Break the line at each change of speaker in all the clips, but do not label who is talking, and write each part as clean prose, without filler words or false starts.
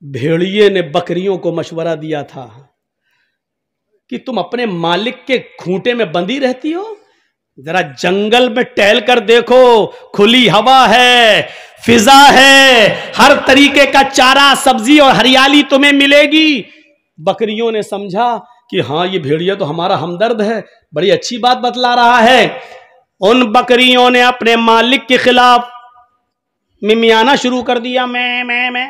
भेड़िए ने बकरियों को मशवरा दिया था कि तुम अपने मालिक के खूंटे में बंधी रहती हो, जरा जंगल में टहल कर देखो, खुली हवा है, फिजा है, हर तरीके का चारा, सब्जी और हरियाली तुम्हें मिलेगी। बकरियों ने समझा कि हाँ, ये भेड़िया तो हमारा हमदर्द है, बड़ी अच्छी बात बतला रहा है। उन बकरियों ने अपने मालिक के खिलाफ मिमियाना शुरू कर दिया, मैं।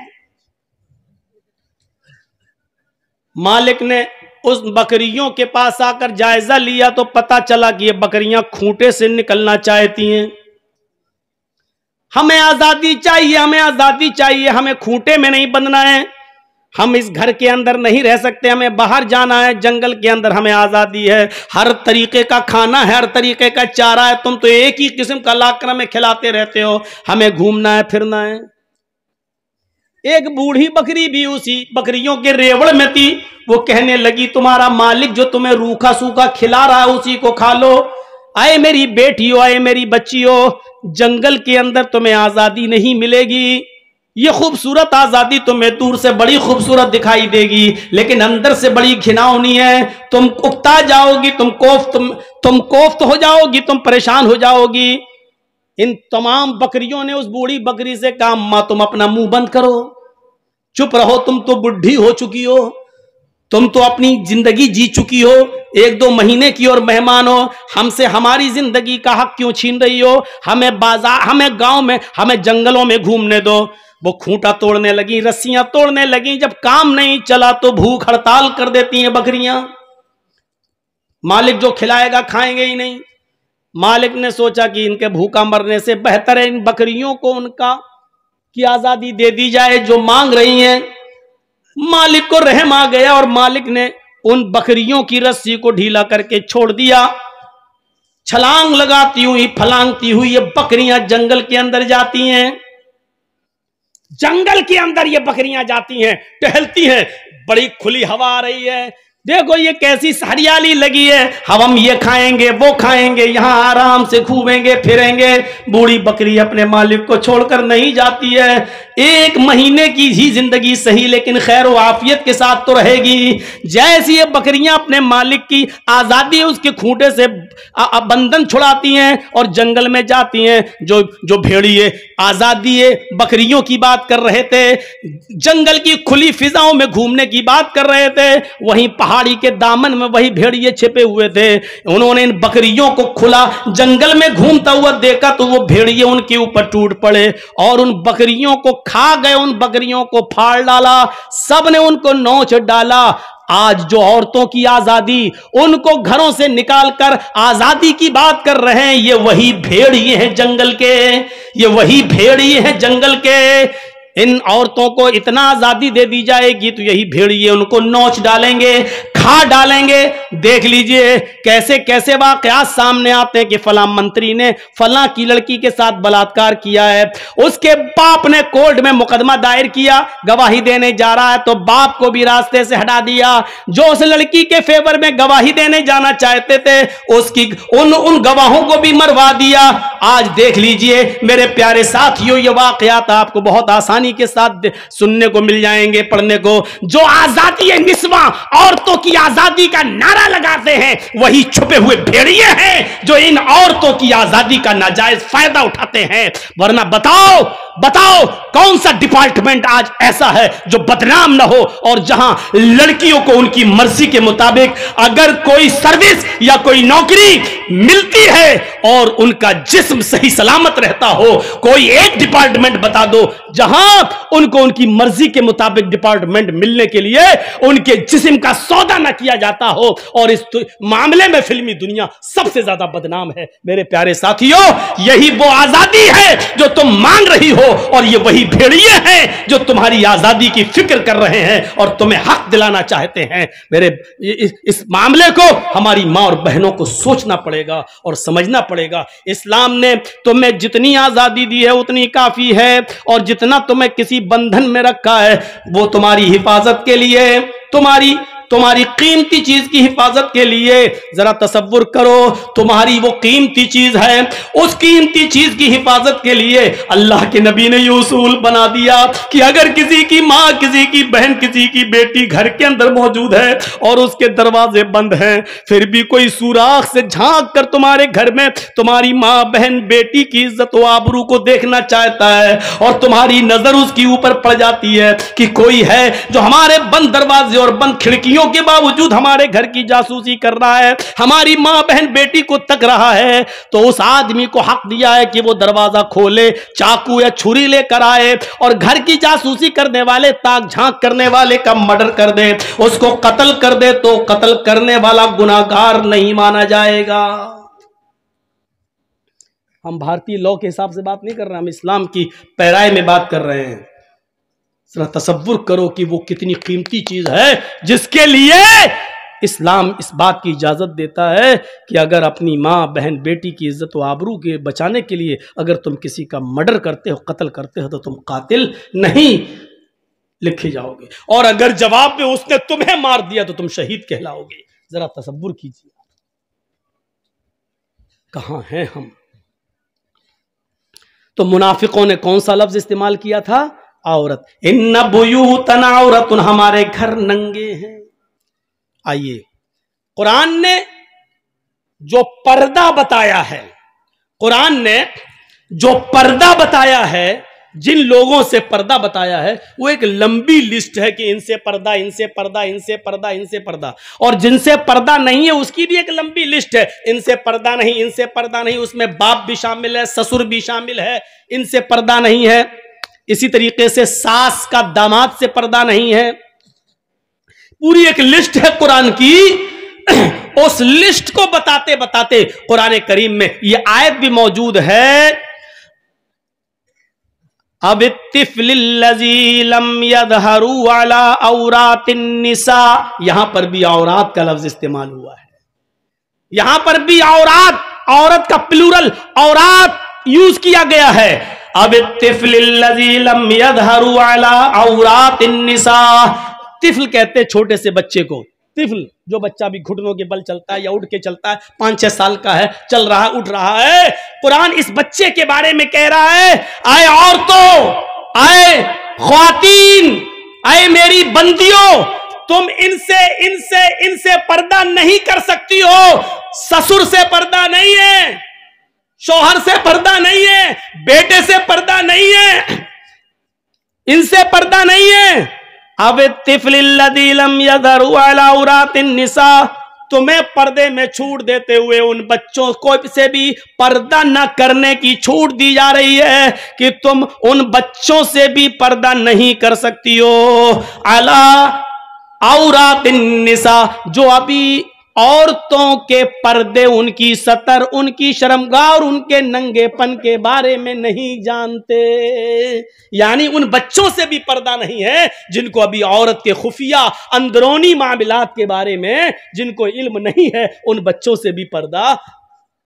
मालिक ने उस बकरियों के पास आकर जायजा लिया तो पता चला कि ये बकरियां खूंटे से निकलना चाहती हैं। हमें आजादी चाहिए, हमें आजादी चाहिए, हमें खूंटे में नहीं बंधना है, हम इस घर के अंदर नहीं रह सकते, हमें बाहर जाना है, जंगल के अंदर हमें आजादी है, हर तरीके का खाना है, हर तरीके का चारा है, तुम तो एक ही किस्म का लाकड़ा में खिलाते रहते हो, हमें घूमना है, फिरना है। एक बूढ़ी बकरी भी उसी बकरियों के रेवड़ में थी, वो कहने लगी, तुम्हारा मालिक जो तुम्हें रूखा सूखा खिला रहा है उसी को खा लो। आए मेरी बेटियों, आए मेरी बच्चियों, जंगल के अंदर तुम्हें आजादी नहीं मिलेगी। ये खूबसूरत आजादी तुम्हें दूर से बड़ी खूबसूरत दिखाई देगी, लेकिन अंदर से बड़ी घिनौनी है। तुम उकता जाओगी, तुम कोफ्त हो जाओगी, तुम परेशान हो जाओगी। इन तमाम बकरियों ने उस बूढ़ी बकरी से कहा, मां तुम अपना मुंह बंद करो, चुप रहो, तुम तो बुढ़ी हो चुकी हो, तुम तो अपनी जिंदगी जी चुकी हो, 1-2 महीने की और मेहमान हो, हमसे हमारी जिंदगी का हक क्यों छीन रही हो? हमें बाजार, हमें गांव में, हमें जंगलों में घूमने दो। वो खूंटा तोड़ने लगी, रस्सियां तोड़ने लगी। जब काम नहीं चला तो भूख हड़ताल कर देती हैं बकरियां। मालिक जो खिलाएगा खाएंगे ही नहीं। मालिक ने सोचा कि इनके भूखा मरने से बेहतर है इन बकरियों को उनका की आजादी दे दी जाए जो मांग रही हैं। मालिक को रहम आ गया और मालिक ने उन बकरियों की रस्सी को ढीला करके छोड़ दिया। छलांग लगाती हुई, फलांगती हुई ये बकरियां जंगल के अंदर जाती हैं। जंगल के अंदर ये बकरियां जाती हैं, टहलती हैं, बड़ी खुली हवा आ रही है। देखो ये कैसी हरियाली लगी है, हम ये खाएंगे, वो खाएंगे, यहां आराम से घूमेंगे फिरेंगे। बूढ़ी बकरी अपने मालिक को छोड़कर नहीं जाती है। 1 महीने की ही जिंदगी सही, लेकिन खैर व आफियत के साथ तो रहेगी। जैसी ये बकरियां अपने मालिक की आजादी उसके खूंटे से बंधन छुड़ाती हैं और जंगल में जाती हैं। जो भेड़िए आजादी बकरियों की बात कर रहे थे, जंगल की खुली फिजाओं में घूमने की बात कर रहे थे, वहीं पहाड़ी के दामन में वही भेड़िए छिपे हुए थे। उन्होंने इन बकरियों को खुला जंगल में घूमता हुआ देखा तो वो भेड़िए उनके ऊपर टूट पड़े और उन बकरियों को खा गए, उन बकरियों को फाड़ डाला, सबने उनको नोच डाला। आज जो औरतों की आजादी, उनको घरों से निकालकर आजादी की बात कर रहे हैं, ये वही भेड़िए हैं जंगल के, ये वही भेड़िए हैं जंगल के। इन औरतों को इतना आजादी दे दी जाएगी तो यही भेड़िए उनको नोच डालेंगे, खा डालेंगे। देख लीजिए कैसे कैसे वाकयात सामने आते हैं कि फलां मंत्री ने फलां की लड़की के साथ बलात्कार किया है, उसके बाप ने कोर्ट में मुकदमा दायर किया, गवाही देने जा रहा है तो बाप को भी रास्ते से हटा दिया। जो उस लड़की के फेवर में गवाही देने जाना चाहते थे उसकी उन गवाहों को भी मरवा दिया। आज देख लीजिए मेरे प्यारे साथियों, ये वाकयात आपको बहुत आसानी के साथ सुनने को मिल जाएंगे, पढ़ने को। जो आजादी है निस्वा, औरतों की आजादी का नारा लगाते हैं, वही छुपे हुए भेड़िए हैं जो इन औरतों की आजादी का नाजायज फायदा उठाते हैं। वरना बताओ कौन सा डिपार्टमेंट आज ऐसा है जो बदनाम ना हो और जहां लड़कियों को उनकी मर्जी के मुताबिक अगर कोई सर्विस या कोई नौकरी मिलती है और उनका जिस्म सही सलामत रहता हो। कोई एक डिपार्टमेंट बता दो जहां उनको उनकी मर्जी के मुताबिक डिपार्टमेंट मिलने के लिए उनके जिस्म का सौदा ना किया जाता हो। और इस मामले में फिल्मी दुनिया सबसे ज्यादा बदनाम है। मेरे प्यारे साथियों, यही वो आजादी है जो तुम मांग रही हो और ये वही भेड़िए हैं जो तुम्हारी आजादी की फिक्र कर रहे हैं और तुम्हें हक दिलाना चाहते हैं। मेरे इस मामले को हमारी मां और बहनों को सोचना पड़ेगा और समझना पड़ेगा। इस्लाम ने तुम्हें जितनी आजादी दी है उतनी काफी है और जितना तुम्हें किसी बंधन में रखा है वो तुम्हारी हिफाजत के लिए, तुम्हारी तुम्हारी कीमती चीज की हिफाजत के लिए। जरा तसव्वुर करो, तुम्हारी वो कीमती चीज है, उस कीमती चीज की हिफाजत के लिए अल्लाह के नबी ने ये उसूल बना दिया कि अगर किसी की माँ, किसी की बहन, किसी की बेटी घर के अंदर मौजूद है और उसके दरवाजे बंद हैं, फिर भी कोई सुराख से झांक कर तुम्हारे घर में तुम्हारी माँ, बहन, बेटी की इज्जत व आबरू को देखना चाहता है और तुम्हारी नजर उसके ऊपर पड़ जाती है कि कोई है जो हमारे बंद दरवाजे और बंद खिड़कियों के बावजूद हमारे घर की जासूसी कर रहा है, हमारी माँ, बहन, बेटी को तक रहा है, तो उस आदमी को हक दिया है कि वो दरवाजा खोले, चाकू या छुरी लेकर आए और घर की जासूसी करने वाले, ताक झांक करने वाले का मर्डर कर दे, उसको कत्ल कर दे, तो कत्ल करने वाला गुनाहगार नहीं माना जाएगा। हम भारतीय लॉ के हिसाब से बात नहीं कर रहे, हम इस्लाम की पैराए में बात कर रहे हैं। जरा तसव्वुर करो कि वो कितनी कीमती चीज है जिसके लिए इस्लाम इस बात की इजाजत देता है कि अगर अपनी माँ, बहन, बेटी की इज्जत व आबरू के बचाने के लिए अगर तुम किसी का मर्डर करते हो, कत्ल करते हो, तो तुम कातिल नहीं लिखे जाओगे, और अगर जवाब में उसने तुम्हें मार दिया तो तुम शहीद कहलाओगे। जरा तसव्वुर कीजिए, कहां हैं हम। तो मुनाफिकों ने कौन सा लफ्ज इस्तेमाल किया था? औरत। इन्ना बुयूतना औरतुन, हमारे घर नंगे हैं। आइए, कुरान ने जो पर्दा बताया है, कुरान ने जो पर्दा बताया है, जिन लोगों से पर्दा बताया है, वो एक लंबी लिस्ट है कि इनसे पर्दा, इनसे पर्दा, इनसे पर्दा, इनसे पर्दा, और जिनसे पर्दा नहीं है उसकी भी एक लंबी लिस्ट है। इनसे पर्दा नहीं, इनसे पर्दा नहीं, उसमें बाप भी शामिल है, ससुर भी शामिल है, इनसे पर्दा नहीं है। इसी तरीके से सास का दामाद से पर्दा नहीं है। पूरी एक लिस्ट है कुरान की। उस लिस्ट को बताते बताते कुरान करीम में यह आयत भी मौजूद है, अब तिफलिल्लज़ी लम यज़हरू अला औरातिन निसा, यहां पर भी औरात का लफ्ज इस्तेमाल हुआ है। यहां पर भी औरात, औरत का प्लूरल औरात यूज किया गया है। अब तिफलिल्लज़ी लम यज़हरू अला औरातिन निसा, तिफल कहते हैं छोटे से बच्चे को। तिफल जो बच्चा भी घुटनों के बल चलता है या उठ के चलता है, 5-6 साल का है, चल रहा है, उठ रहा है। कुरान इस बच्चे के बारे में कह रहा है, आए औरतों, आए ख्वातीन, आए मेरी बंदियों, तुम इनसे इनसे इनसे पर्दा नहीं कर सकती हो। ससुर से पर्दा नहीं है, शौहर से पर्दा नहीं है, बेटे से पर्दा नहीं है, इनसे पर्दा नहीं है। अब तिफलिल्लज़ी लम यज़हरू अला औरातिन निसा, तुम्हें पर्दे में छूट देते हुए उन बच्चों को से भी पर्दा न करने की छूट दी जा रही है कि तुम उन बच्चों से भी पर्दा नहीं कर सकती हो। अला औरातिन निसा, जो अभी औरतों के पर्दे, उनकी सतर, उनकी शर्मगाह और उनके नंगेपन के बारे में नहीं जानते, यानी उन बच्चों से भी पर्दा नहीं है जिनको अभी औरत के खुफिया अंदरूनी मामलात के बारे में जिनको इल्म नहीं है, उन बच्चों से भी पर्दा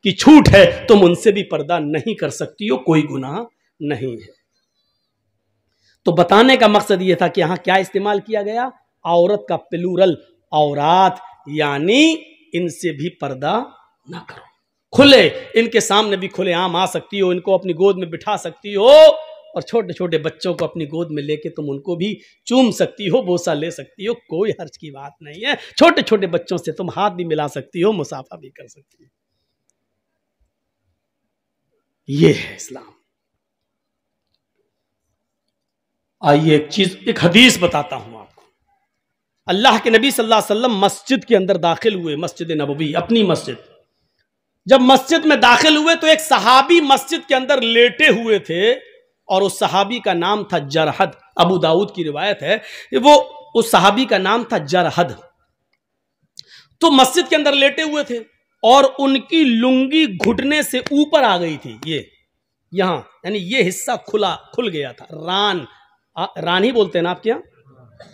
की छूट है, तुम उनसे भी पर्दा नहीं कर सकती हो, कोई गुनाह नहीं है। तो बताने का मकसद यह था कि यहां क्या इस्तेमाल किया गया? औरत का प्लूरल औरात, यानी इनसे भी पर्दा ना करो। खुले, इनके सामने भी खुले आम आ सकती हो, इनको अपनी गोद में बिठा सकती हो, और छोटे छोटे बच्चों को अपनी गोद में लेके तुम उनको भी चूम सकती हो, बोसा ले सकती हो, कोई हर्ज की बात नहीं है। छोटे छोटे बच्चों से तुम हाथ भी मिला सकती हो, मुसाफा भी कर सकती हो। ये है इस्लाम। आइए एक हदीस बताता हूं आपको। अल्लाह के नबी सल्लल्लाहु अलैहि वसल्लम मस्जिद के अंदर दाखिल हुए, मस्जिद नबवी, अपनी मस्जिद। जब मस्जिद में दाखिल हुए तो एक सहाबी मस्जिद के अंदर लेटे हुए थे, और उस सहाबी का नाम था जरहद। अबू दाऊद की रिवायत है, वो उस सहाबी का नाम था जरहद। तो मस्जिद के अंदर लेटे हुए थे और उनकी लुंगी घुटने से ऊपर आ गई थी, ये यहां, यानी ये हिस्सा खुल गया था। रान ही बोलते हैं ना आपके यहां,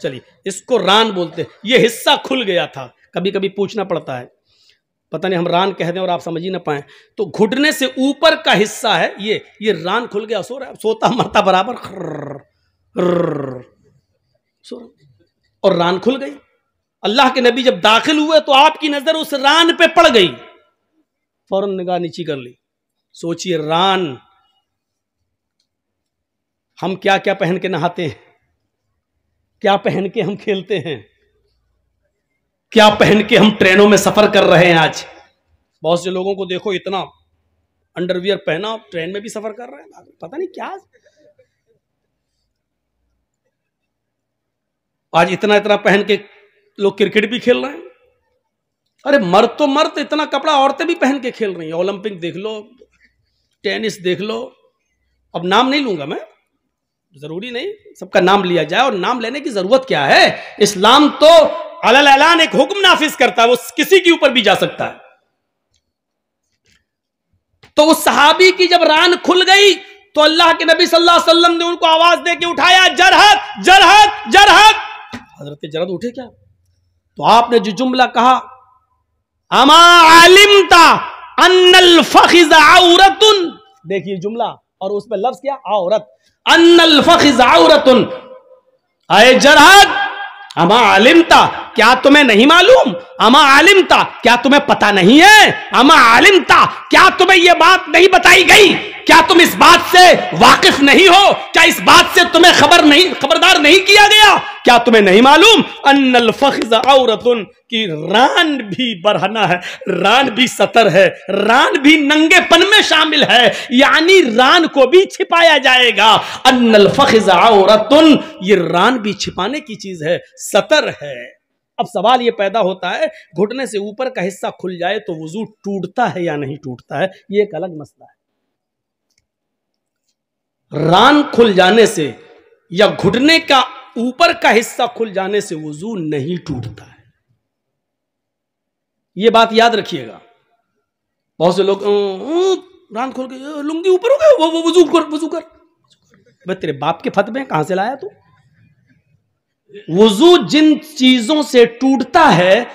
चलिए इसको रान बोलते हैं। ये हिस्सा खुल गया था। कभी कभी पूछना पड़ता है, पता नहीं हम रान कह दें और आप समझ ही ना पाए। तो घुटने से ऊपर का हिस्सा है ये रान खुल गया, सो रहा है, सोता मरता बराबर, सो रहा, और रान खुल गई। अल्लाह के नबी जब दाखिल हुए तो आपकी नजर उस रान पे पड़ गई, फौरन निगाह नीची कर ली। सोचिए रान, हम क्या क्या पहन के नहाते हैं, क्या पहन के हम खेलते हैं, क्या पहन के हम ट्रेनों में सफर कर रहे हैं। आज बहुत से लोगों को देखो इतना अंडरवियर पहना, ट्रेन में भी सफर कर रहे हैं, पता नहीं क्या। आज इतना इतना पहन के लोग क्रिकेट भी खेल रहे हैं। अरे मर्द तो मर्द, इतना कपड़ा औरतें भी पहन के खेल रही हैं। ओलंपिक देख लो, टेनिस देख लो, अब नाम नहीं लूंगा मैं, जरूरी नहीं सबका नाम लिया जाए, और नाम लेने की जरूरत क्या है। इस्लाम तो अलल ऐलान एक हुक्म नाफिज करता है, वो किसी के ऊपर भी जा सकता है। तो उस सहाबी की जब रान खुल गई तो अल्लाह के नबी सल्लल्लाहु अलैहि वसल्लम ने उनको आवाज दे के उठाया, जरहत जरहत जरहत। हजरत जरहत उठे क्या, तो आपने जो जुमला कहा, अमा अलिमता अन्नल फखिज़ औरतुन, देखिए जुमला और उस पर लफ्ज क्या, औरत, अन्नल फखिज़ औरतुन, आए जरहत अमा अलिमता, क्या तुम्हें नहीं मालूम, अमा अलिमता क्या तुम्हें पता नहीं है, अमा अलिमता क्या तुम्हें यह बात नहीं बताई गई, क्या तुम इस बात से वाकिफ नहीं हो, क्या इस बात से तुम्हें खबरदार नहीं किया गया, क्या तुम्हें नहीं मालूम, अन्नल फखिज़ औरतुन, कि रान भी बरहना है, रान भी सतर है, रान भी नंगेपन में शामिल है, यानी रान को भी छिपाया जाएगा। अन्नल फखिज़ औरतुन, ये रान भी छिपाने की चीज है, सतर है। अब सवाल ये पैदा होता है, घुटने से ऊपर का हिस्सा खुल जाए तो वुजू टूटता है या नहीं टूटता है, ये एक अलग मसला है। रान खुल जाने से या घुटने का ऊपर का हिस्सा खुल जाने से वुजू नहीं टूटता है, ये बात याद रखिएगा। बहुत से लोग रान खोल के लुंगी ऊपर हो गए, वो वुजू कर। भाई तेरे बाप के फतवे कहां से लाया तू? वुजू जिन चीजों से टूटता है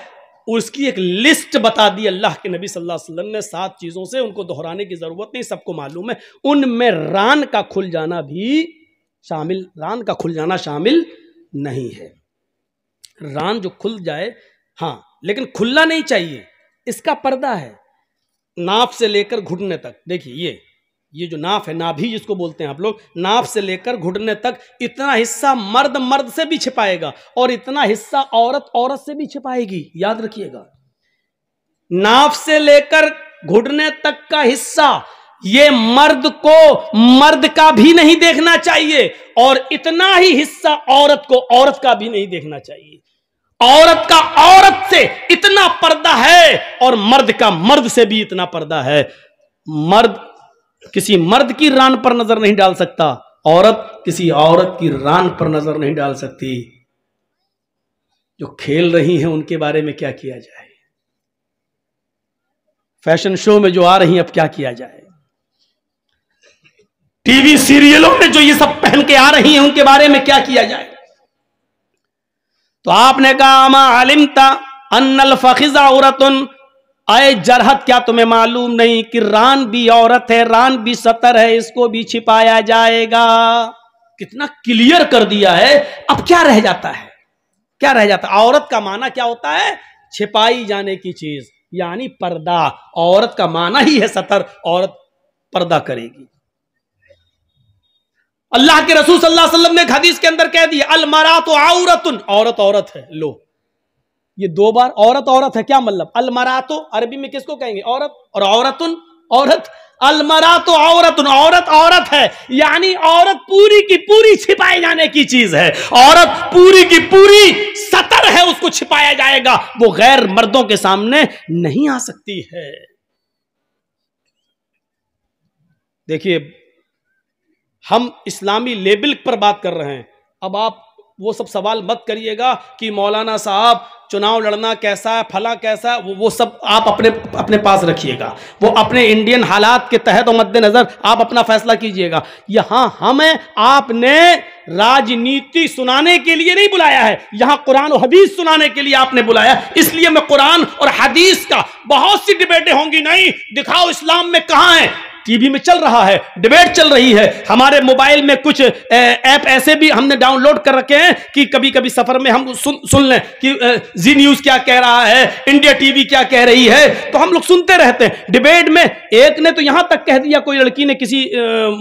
उसकी एक लिस्ट बता दी अल्लाह के नबी सल्लल्लाहु अलैहि वसल्लम ने, 7 चीजों से, उनको दोहराने की जरूरत नहीं, सबको मालूम है। उनमें रान का खुल जाना भी शामिल, रान का खुल जाना शामिल नहीं है। रान जो खुल जाए, हाँ, लेकिन खुलना नहीं चाहिए, इसका पर्दा है नाफ से लेकर घुटने तक। देखिए ये जो नाफ है, नाभि जिसको बोलते हैं आप लोग, नाफ से लेकर घुटने तक इतना हिस्सा मर्द से भी छिपाएगा और इतना हिस्सा औरत से भी छिपाएगी, याद रखिएगा। नाफ से लेकर घुटने तक का हिस्सा ये मर्द को मर्द का भी नहीं देखना चाहिए और इतना ही हिस्सा औरत को औरत का भी नहीं देखना चाहिए। औरत का औरत से इतना पर्दा है और मर्द का मर्द से भी इतना पर्दा है। मर्द किसी मर्द की रान पर नजर नहीं डाल सकता, औरत किसी औरत की रान पर नजर नहीं डाल सकती। जो खेल रही हैं उनके बारे में क्या किया जाए, फैशन शो में जो आ रही हैं अब क्या किया जाए, टीवी सीरियलों में जो ये सब पहन के आ रही हैं उनके बारे में क्या किया जाए। तो आपने कहा अमा अलिमता अन्नल फखिज़ औरतुन, आए जरहत क्या तुम्हें मालूम नहीं कि रान भी औरत है, रान भी सतर है, इसको भी छिपाया जाएगा। कितना क्लियर कर दिया है। अब क्या रह जाता है, क्या रह जाता है? औरत का माना क्या होता है? छिपाई जाने की चीज, यानी पर्दा। औरत का माना ही है सतर, औरत पर्दा करेगी। अल्लाह के रसूल सल्लल्लाहु अलैहि वसल्लम ने एक हदीस के अंदर कह दिया, अल मरातु औरतुन, औरत औरत है। लो, ये 2 बार औरत औरत है, क्या मतलब? अल मरातु अरबी में किसको कहेंगे? औरत, और औरतुन औरत। अल मरातु औरतुन, औरत औरत है, यानी औरत पूरी की पूरी छिपाए जाने की चीज है। औरत पूरी की पूरी सतर है, उसको छिपाया जाएगा, वो गैर मर्दों के सामने नहीं आ सकती है। देखिए, हम इस्लामी लेबल पर बात कर रहे हैं। अब आप वो सब सवाल मत करिएगा कि मौलाना साहब चुनाव लड़ना कैसा है, फला कैसा है, वो सब आप अपने पास रखिएगा। वो अपने इंडियन हालात के तहत और मद्देनजर आप अपना फैसला कीजिएगा। यहां हमें आपने राजनीति सुनाने के लिए नहीं बुलाया है, यहां कुरान और हदीस सुनाने के लिए आपने बुलाया। इसलिए मैं कुरान और हदीस का, बहुत सी डिबेटें होंगी, नहीं दिखाओ इस्लाम में कहां है, टीवी में चल रहा है, डिबेट चल रही है, हमारे मोबाइल में कुछ ऐप ऐसे भी हमने डाउनलोड कर रखे हैं कि कभी कभी सफर में हम सुन लें कि जी न्यूज क्या कह रहा है, इंडिया टीवी क्या कह रही है, तो हम लोग सुनते रहते हैं। डिबेट में एक ने तो यहां तक कह दिया, कोई लड़की ने, किसी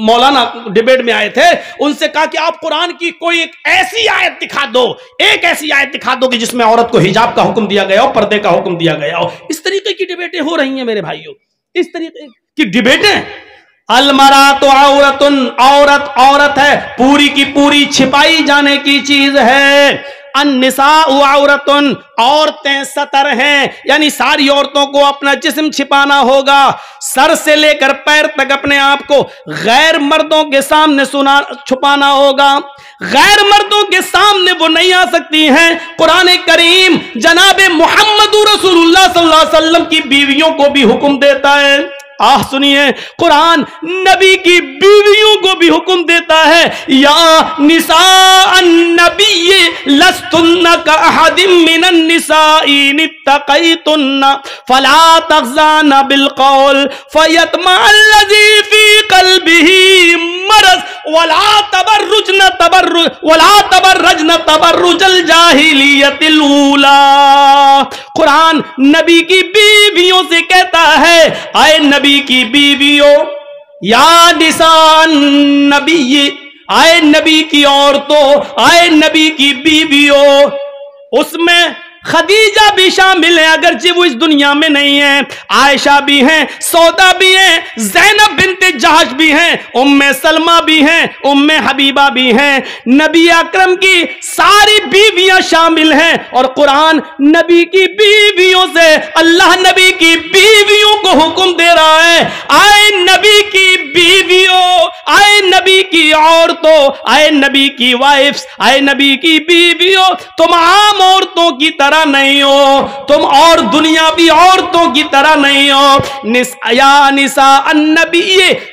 मौलाना डिबेट में आए थे, उनसे कहा कि आप कुरान की कोई एक ऐसी आयत दिखा दो, एक ऐसी आयत दिखा दो कि जिसमें औरत को हिजाब का हुक्म दिया गया हो, पर्दे का हुक्म दिया गया हो। इस तरीके की डिबेटें हो रही हैं मेरे भाइयों, इस तरीके की डिबेटें। अलमरा तो औरतुन, औरत औरत है, पूरी की पूरी छिपाई जाने की चीज है। अन्निसा औरतुन, औरतें सतर हैं, यानी सारी औरतों को अपना जिस्म छिपाना होगा, सर से लेकर पैर तक अपने आप को गैर मर्दों के सामने छुपाना होगा। गैर मर्दों के सामने वो नहीं आ सकती हैं। कुरान करीम जनाबे मोहम्मद रसूलुल्लाह सल्लल्लाहु अलैहि वसल्लम की बीवियों को भी हुक्म देता है। सुनिए, कुरान नबी की बीवियों को भी हुक्म देता है, या निसा नबी लस्तुन्ना का अहदिम मिनन निसाई नित्तक़ैतुन्ना फला तग़ज़ाना बिल क़ौल फ़यत्मा अल्लज़ी फ़ी क़ल्बिही मरज़ वला तबर्रजन तबर्रुजल जाहिलियतिल ऊला। कुरान नबी की बीवियों से कहता है, आए नबी की बीवियों, या निसान नबी, आए नबी की औरतों, आए नबी की बीवियों, उसमें खदीजा भी शामिल है, अगरचे वो इस दुनिया में नहीं है, आयशा भी हैं, सौदा भी हैं, ज़ैनब बिन्ते जहश भी हैं, उम्मे सलमा भी हैं, उम्मे हबीबा भी हैं, नबी अकरम की सारी बीवियां शामिल हैं। और कुरान नबी की बीवियों से, अल्लाह नबी की बीवियों को हुक्म दे रहा है, आए नबी की बीवियों, आए नबी की औरतों, आए नबी की वाइफ्स, आए नबी की बीवियों, तुम आम औरतों की तरह नहीं हो, तुम और दुनियावी औरतों की तरह नहीं हो। या निसा अन्नबी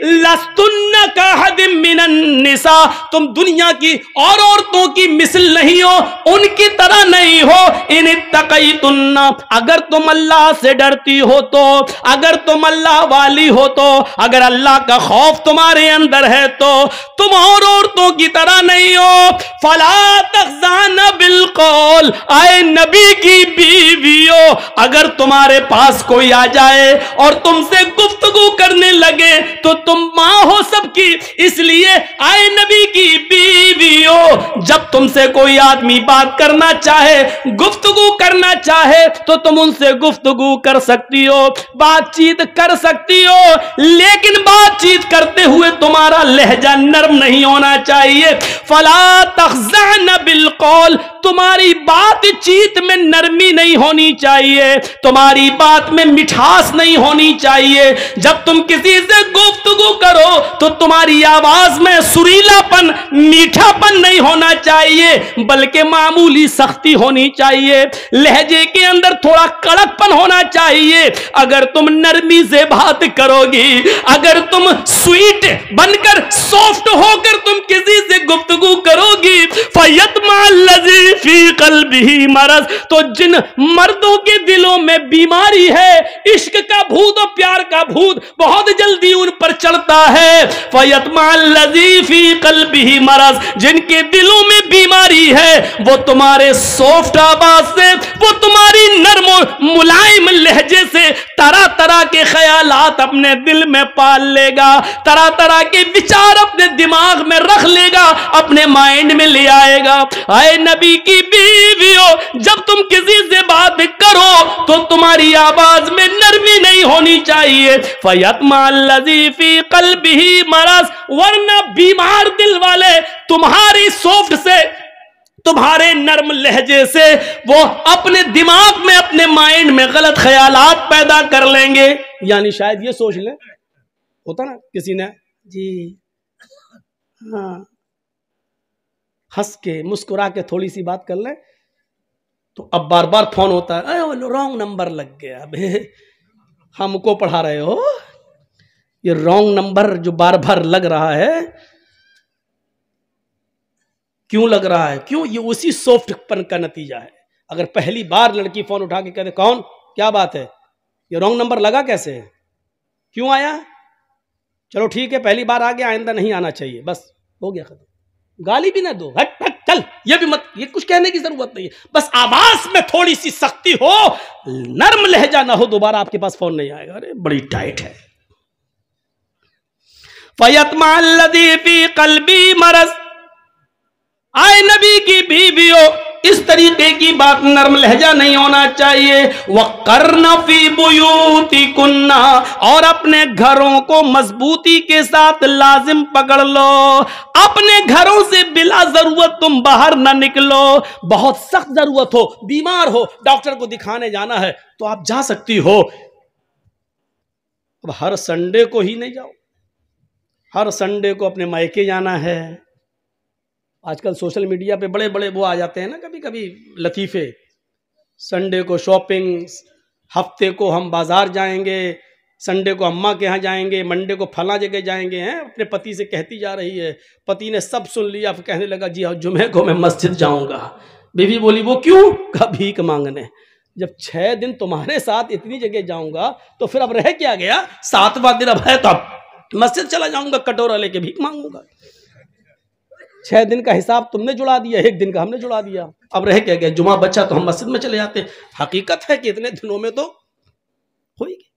लस्तुन्ना का हदिम मिनन निसा, तुम दुनिया की और औरतों की मिसल नहीं हो, उनकी तरह नहीं हो। इन इत्तक़ैतुन्ना, अगर तुम अल्लाह से डरती हो तो, अगर तुम अल्लाह वाली हो तो, अगर अल्लाह का खौफ तुम्हारे अंदर है तो तुम और औरतों की तरह नहीं हो। फला तग़ज़ाना बिल क़ौल, आए नबी की बीवियों, अगर तुम्हारे पास कोई आ जाए और तुमसे गुफ्तगू करने लगे तो तुम मां हो सबकी, इसलिए आए नबी की बीवियों, जब तुमसे कोई आदमी बात करना चाहे, गुफ्तगू करना चाहे, तो तुम उनसे गुफ्तगू कर सकती हो, बातचीत कर सकती हो, लेकिन बातचीत करते हुए तुम्हारा लहजा नरम नहीं होना चाहिए। फला तग़ज़ाना बिल क़ौल, तुम्हारी बातचीत में नरमी नहीं होनी चाहिए, तुम्हारी बात में मिठास नहीं होनी चाहिए। जब तुम किसी से गुफ्तगू करो तो तुम्हारी आवाज में सुरीलापन, मीठापन नहीं होना चाहिए, बल्कि मामूली सख्ती होनी चाहिए, लहजे के अंदर थोड़ा कड़कपन होना चाहिए। अगर तुम नरमी से बात करोगी, अगर तुम स्वीट बनकर, सॉफ्ट होकर तुम किसी से गुफ्तगू करोगी, फ़यत्मा अल्लज़ी फ़ी क़ल्बिही मरज़, तो जिन मर्दों के दिलों में बीमारी है, इश्क का भूत और प्यार का भूत बहुत जल्दी उन पर चढ़ता है। फ़यत्मा अल्लज़ी फ़ी क़ल्बिही मरज़, जिनके दिलों में बीमारी है, वो तुम्हारे सॉफ्ट आवाज से, वो तुम्हारी नर्म मुलायम लहजे से तरह तरह के ख्यालात अपने दिल में पाल लेगा, तरह तरह के विचार अपने दिमाग में रख लेगा, अपने माइंड में ले आएगा। आए नबी की बीवियों, जब तुम किसी से बात करो तो तुम्हारी आवाज में नरमी नहीं होनी चाहिए। फ़यत्मा अल्लज़ी फ़ी क़ल्बिही मरज़, वरना बीमार दिल वाले तुम्हारी सॉफ्ट से, तुम्हारे नर्म लहजे से वो अपने दिमाग में, अपने माइंड में गलत ख्यालात पैदा कर लेंगे। यानी शायद ये सोच ले, होता ना किसी ने जी हाँ, हंस के मुस्कुरा के थोड़ी सी बात कर ले तो अब बार बार फोन होता है, रॉन्ग नंबर लग गया। अबे हमको पढ़ा रहे हो, ये रॉन्ग नंबर जो बार बार लग रहा है, क्यों लग रहा है? क्यों? ये उसी सॉफ्टपन का नतीजा है। अगर पहली बार लड़की फोन उठा के कहते कौन, क्या बात है, ये रॉन्ग नंबर लगा कैसे, क्यों आया, चलो ठीक है, पहली बार आ गया, आइंदा नहीं आना चाहिए, बस हो गया खत्म। गाली भी ना दो, हट हट चल, ये भी मत, ये कुछ कहने की जरूरत नहीं है, बस आवाज में थोड़ी सी सख्ती हो, नर्म लहजा ना हो, दोबारा आपके पास फोन नहीं आएगा, अरे बड़ी टाइट है। फयतमा लदी फी कल्बी मरज, आए नबी की बीवियों, इस तरीके की बात, नर्म लहजा नहीं होना चाहिए। वक़र्न फी बुयूतिकुन्ना, और अपने घरों को मजबूती के साथ लाजिम पकड़ लो, अपने घरों से बिला जरूरत तुम बाहर ना निकलो। बहुत सख्त जरूरत हो, बीमार हो, डॉक्टर को दिखाने जाना है तो आप जा सकती हो, अब हर संडे को ही नहीं जाओ, हर संडे को अपने मायके जाना है। आजकल सोशल मीडिया पे बड़े बड़े वो आ जाते हैं ना, कभी कभी लतीफ़े, संडे को शॉपिंग, हफ्ते को हम बाजार जाएंगे, संडे को अम्मा के यहाँ जाएंगे, मंडे को फला जगह जाएंगे, हैं अपने पति से कहती जा रही है, पति ने सब सुन लिया, फिर कहने लगा जी जुमे को मैं मस्जिद जाऊंगा। बीवी बोली वो क्यों? कहा भीख मांगने। जब 6 दिन तुम्हारे साथ इतनी जगह जाऊंगा तो फिर अब रह क्या गया, 7वां दिन अब है तो अब मस्जिद चला जाऊंगा, कटोरा लेके भीख मांगूंगा। 6 दिन का हिसाब तुमने जुड़ा दिया, 1 दिन का हमने जुड़ा दिया, अब रह क्या गया, जुमा बचा तो हम मस्जिद में चले जाते। हकीकत है कि इतने दिनों में तो हो ही गया।